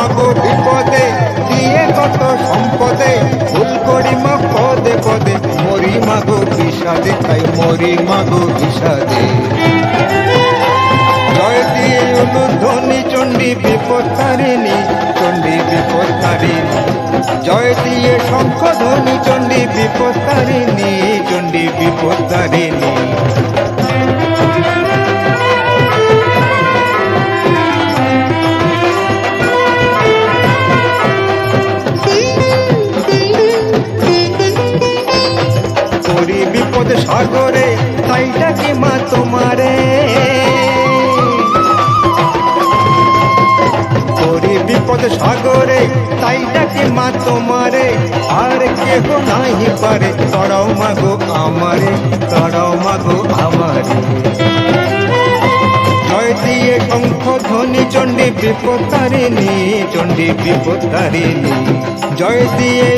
মাগো বিপদে দিয়ে কত সম্পদে ভুল করি মা পদে পদে মরি মাগো বিষাদে তাই মরি মাগো বিষাদে জয় দিয়ে উলুধ্বনি চণ্ডী বিপদ তারিণী চণ্ডী বিপদ তারিণী জয় দিয়ে শঙ্খ ধ্বনি চণ্ডী বিপদ তারিণী চণ্ডী বিপদ তারিণী করি বিপদ সাগরে তাই ডাকি মা তোমারে করি বিপদ সাগরে তাই ডাকি মা তোমারে আর কেহ নাহি পারে তরাও মাগো আমারে তরাও মাগো আমারে জয় দিয়ে শঙ্খ ধ্বনি চণ্ডী বিপদ তারিণী চণ্ডী বিপদ তারিণী জয় দিয়ে